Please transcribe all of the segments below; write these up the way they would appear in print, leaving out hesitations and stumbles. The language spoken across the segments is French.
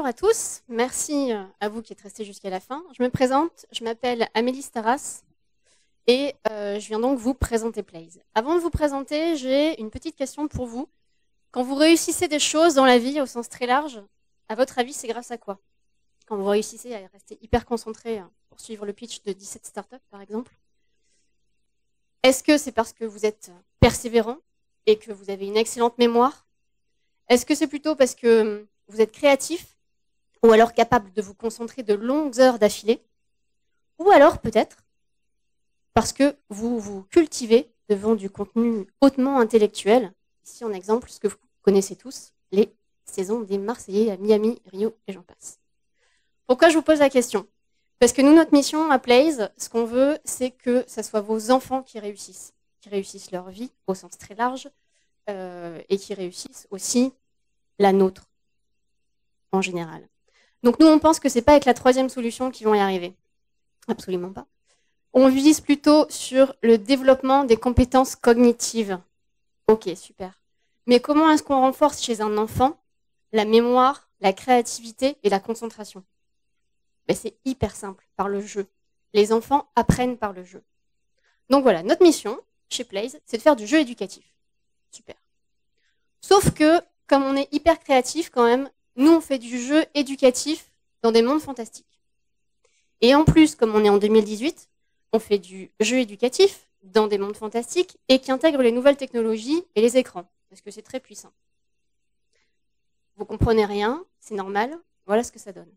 à tous, merci à vous qui êtes restés jusqu'à la fin. Je me présente, je m'appelle Amélie Staras et je viens donc vous présenter Plaise. Avant de vous présenter, j'ai une petite question pour vous. Quand vous réussissez des choses dans la vie au sens très large, à votre avis, c'est grâce à quoi? Quand vous réussissez à rester hyper concentré pour suivre le pitch de 17 startups, par exemple, est-ce que c'est parce que vous êtes persévérant et que vous avez une excellente mémoire? Est-ce que c'est plutôt parce que vous êtes créatif ou alors capable de vous concentrer de longues heures d'affilée? Ou alors peut-être parce que vous vous cultivez devant du contenu hautement intellectuel. Ici en exemple, ce que vous connaissez tous, les saisons des Marseillais à Miami, Rio et j'en passe. Pourquoi je vous pose la question? Parce que nous, notre mission à Plaise, ce qu'on veut, c'est que ce soit vos enfants qui réussissent leur vie au sens très large et qui réussissent aussi la nôtre en général. Donc nous, on pense que c'est pas avec la troisième solution qu'ils vont y arriver. Absolument pas. On vise plutôt sur le développement des compétences cognitives. Ok, super. Mais comment est-ce qu'on renforce chez un enfant la mémoire, la créativité et la concentration? Ben, c'est hyper simple, par le jeu. Les enfants apprennent par le jeu. Donc voilà, notre mission chez Plaise, c'est de faire du jeu éducatif. Super. Sauf que, comme on est hyper créatif quand même, nous on fait du jeu éducatif dans des mondes fantastiques. Et en plus, comme on est en 2018, on fait du jeu éducatif dans des mondes fantastiques et qui intègre les nouvelles technologies et les écrans, parce que c'est très puissant. Vous comprenez rien, c'est normal, voilà ce que ça donne.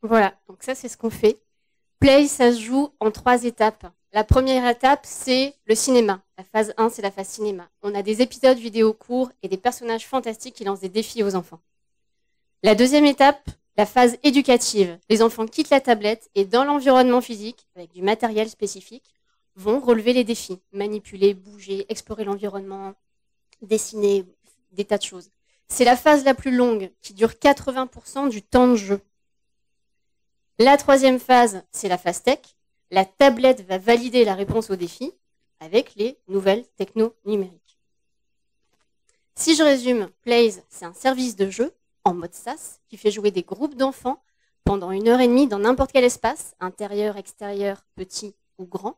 Voilà, donc ça c'est ce qu'on fait. Play, ça se joue en 3 étapes. La première étape, c'est le cinéma. La phase 1, c'est la phase cinéma. On a des épisodes vidéo courts et des personnages fantastiques qui lancent des défis aux enfants. La deuxième étape, la phase éducative. Les enfants quittent la tablette et dans l'environnement physique, avec du matériel spécifique, vont relever les défis. Manipuler, bouger, explorer l'environnement, dessiner, des tas de choses. C'est la phase la plus longue, qui dure 80% du temps de jeu. La troisième phase, c'est la phase tech. La tablette va valider la réponse au défi avec les nouvelles techno numériques. Si je résume, Plaise, c'est un service de jeu en mode SaaS qui fait jouer des groupes d'enfants pendant 1h30 dans n'importe quel espace, intérieur, extérieur, petit ou grand.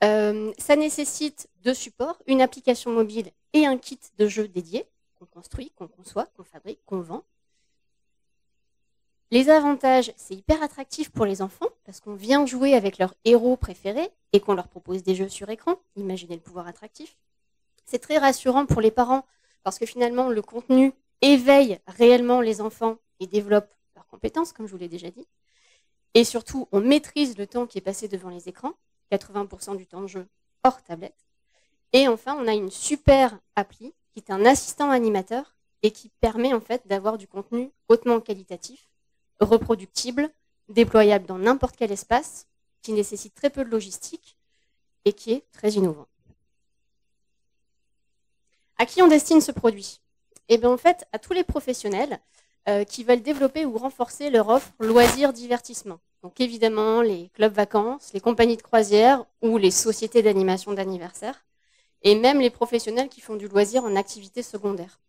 Ça nécessite 2 supports, une application mobile et un kit de jeu dédié qu'on construit, qu'on conçoit, qu'on fabrique, qu'on vend. Les avantages, c'est hyper attractif pour les enfants parce qu'on vient jouer avec leurs héros préférés et qu'on leur propose des jeux sur écran. Imaginez le pouvoir attractif. C'est très rassurant pour les parents parce que finalement, le contenu éveille réellement les enfants et développe leurs compétences, comme je vous l'ai déjà dit. Et surtout, on maîtrise le temps qui est passé devant les écrans, 80% du temps de jeu hors tablette. Et enfin, on a une super appli qui est un assistant animateur et qui permet en fait d'avoir du contenu hautement qualitatif, reproductible, déployable dans n'importe quel espace, qui nécessite très peu de logistique et qui est très innovant. À qui on destine ce produit? Eh bien en fait, à tous les professionnels qui veulent développer ou renforcer leur offre loisirs-divertissement. Donc évidemment, les clubs vacances, les compagnies de croisière ou les sociétés d'animation d'anniversaire, et même les professionnels qui font du loisir en activité secondaire.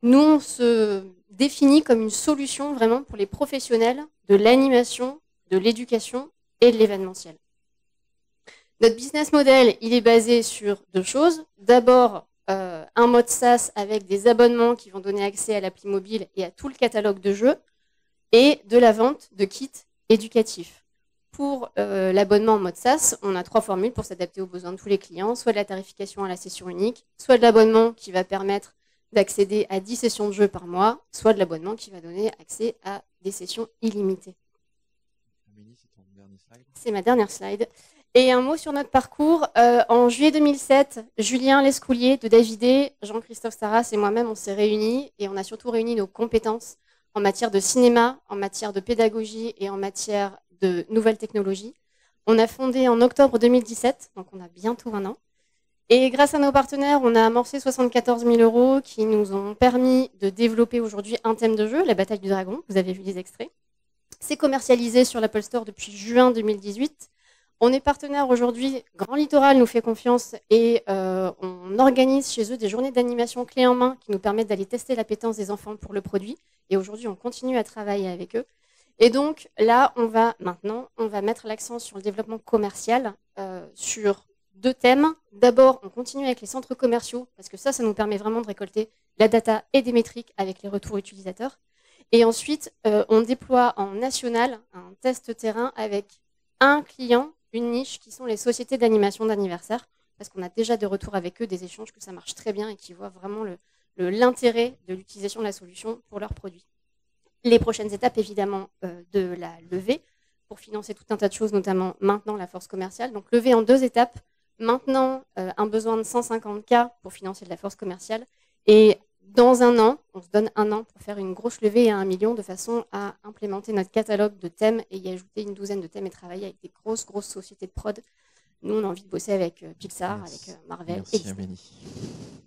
Nous, on se définit comme une solution vraiment pour les professionnels de l'animation de l'éducation et de l'événementiel. Notre business model, il est basé sur deux choses. D'abord, un mode SaaS avec des abonnements qui vont donner accès à l'appli mobile et à tout le catalogue de jeux, et de la vente de kits éducatifs. Pour l'abonnement en mode SaaS, on a 3 formules pour s'adapter aux besoins de tous les clients, soit de la tarification à la session unique, soit de l'abonnement qui va permettre d'accéder à 10 sessions de jeu par mois, soit de l'abonnement qui va donner accès à des sessions illimitées. C'est ma dernière slide. Et un mot sur notre parcours. En juillet 2007, Julien Lescoulier de Davidé, Jean-Christophe Staras et moi-même, on s'est réunis et on a surtout réuni nos compétences en matière de cinéma, en matière de pédagogie et en matière de nouvelles technologies. On a fondé en octobre 2017, donc on a bientôt 1 an. Et grâce à nos partenaires, on a amorcé 74 000 € qui nous ont permis de développer aujourd'hui un thème de jeu, la bataille du dragon. Vous avez vu les extraits. C'est commercialisé sur l'Apple Store depuis juin 2018. On est partenaire aujourd'hui, Grand Littoral nous fait confiance et on organise chez eux des journées d'animation clés en main qui nous permettent d'aller tester l'appétence des enfants pour le produit. Et aujourd'hui, on continue à travailler avec eux. Et donc là, on va mettre l'accent sur le développement commercial, sur 2 thèmes. D'abord, on continue avec les centres commerciaux, parce que ça nous permet vraiment de récolter la data et des métriques avec les retours utilisateurs. Et ensuite, on déploie en national un test terrain avec un client, une niche, qui sont les sociétés d'animation d'anniversaire, parce qu'on a déjà des retours avec eux, des échanges, que ça marche très bien et qui voient vraiment l'intérêt de l'utilisation de la solution pour leurs produits. Les prochaines étapes, évidemment, de la levée, pour financer tout un tas de choses, notamment maintenant la force commerciale. Donc levée en 2 étapes. Maintenant, un besoin de 150K pour financer de la force commerciale. Et dans 1 an, on se donne 1 an pour faire une grosse levée à 1 million de façon à implémenter notre catalogue de thèmes et y ajouter une douzaine de thèmes et travailler avec des grosses sociétés de prod. Nous, on a envie de bosser avec Pixar, avec Marvel. Merci Amélie.